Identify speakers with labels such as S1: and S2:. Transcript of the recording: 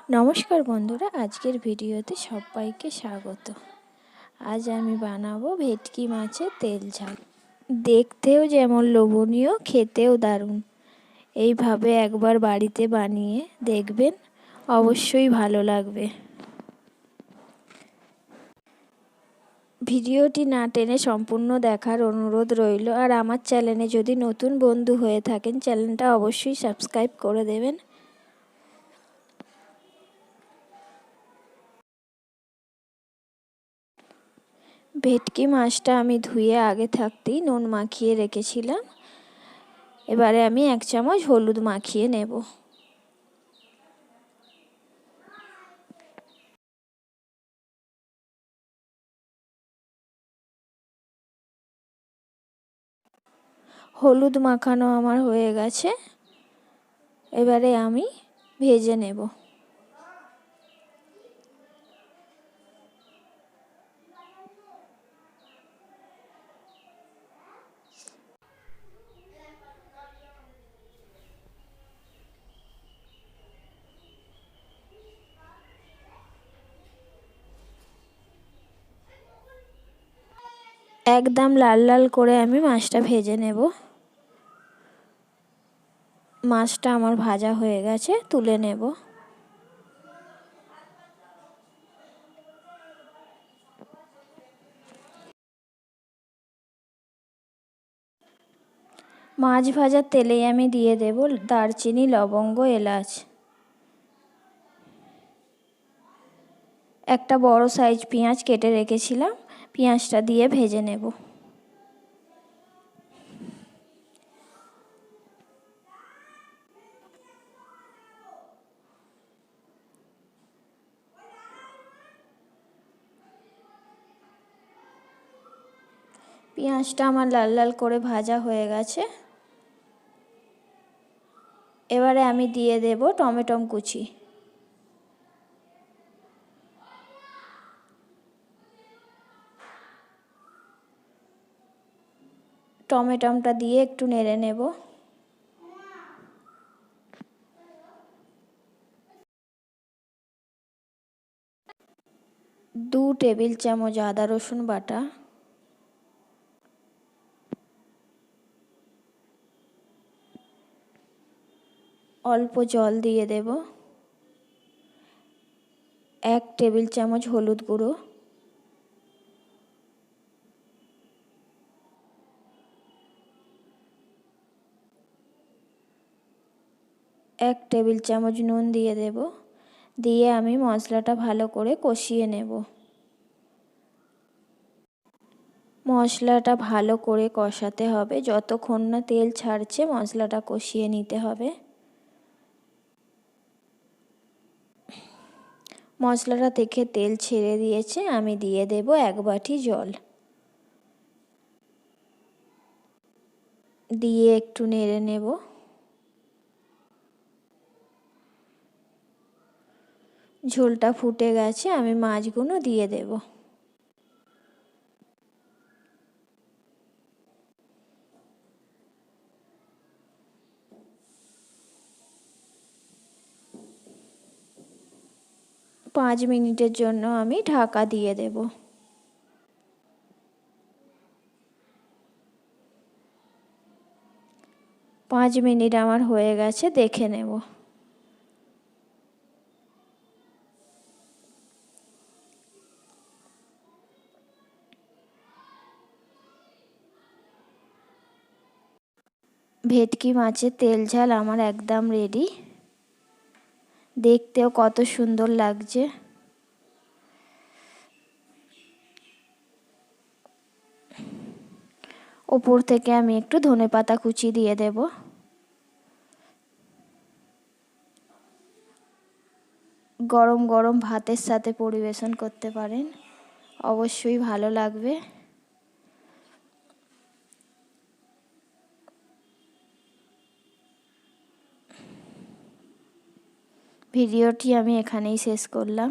S1: নমস্কার বন্ধুরা, আজকের ভিডিওতে সবাইকে স্বাগত। আজ আমি বানাবো ভেটকি মাছের তেল ঝাল। দেখতেও যেমন লোভনীয়, খেতেও দারুণ। এইভাবে একবার বাড়িতে বানিয়ে দেখবেন, অবশ্যই ভালো লাগবে। ভিডিওটি না টেনে সম্পূর্ণ দেখার অনুরোধ রইল। আর আমার চ্যানেলে যদি নতুন বন্ধু হয়ে থাকেন, চ্যানেলটা অবশ্যই সাবস্ক্রাইব করে দেবেন। ভেটকি মাছটা আমি ধুয়ে আগে থাকতেই নুন মাখিয়ে রেখেছিলাম। এবারে আমি 1 চামচ হলুদ মাখিয়ে নেব। হলুদ মাখানো আমার হয়ে গেছে। এবারে আমি ভেজে নেব। একদম লাল লাল করে আমি মাছটা ভেজে নেব। মাছটা আমার ভাজা হয়ে গেছে, তুলে নেব। মাছ ভাজার তেলেই আমি দিয়ে দেব দারচিনি, লবঙ্গ, এলাচ। একটা বড় সাইজ পেঁয়াজ কেটে রেখেছিলাম, পেঁয়াজটা দিয়ে ভেজে নেব। পেঁয়াজটা আমার লাল লাল করে ভাজা হয়ে গেছে। এবারে আমি দিয়ে দেব টমেটো কুচি। টমেটোটা দিয়ে একটু নেড়ে নেব। 2 টেবিল চামচ আদা রসুন বাটা, অল্প জল দিয়ে দেব। 1 টেবিল চামচ হলুদ গুঁড়ো, 1 টেবিল চামচ নুন দিয়ে দেব। দিয়ে আমি মশলাটা ভালো করে কষিয়ে নেব। মশলাটা ভালো করে কষাতে হবে, যতক্ষণ না তেল ছাড়ছে মশলাটা কষিয়ে নিতে হবে। মশলাটা থেকে তেল ছেড়ে দিয়েছে, আমি দিয়ে দেব 1 বাটি জল। দিয়ে একটু নেড়ে নেব। ঝোলটা ফুটে গেছে, আমি মাছগুলো দিয়ে দেব। পাঁচ মিনিটের জন্য আমি ঢাকা দিয়ে দেব। 5 মিনিট আমার হয়ে গেছে, দেখে নেব। ভেটকি মাছের তেল ঝাল আমার একদম রেডি। দেখতেও কত সুন্দর লাগছে। ওপর থেকে আমি একটু ধনেপাতা কুচি দিয়ে দেব। গরম গরম ভাতের সাথে পরিবেশন করতে পারেন, অবশ্যই ভালো লাগবে। ভিডিওটি আমি এখানেই শেষ করলাম।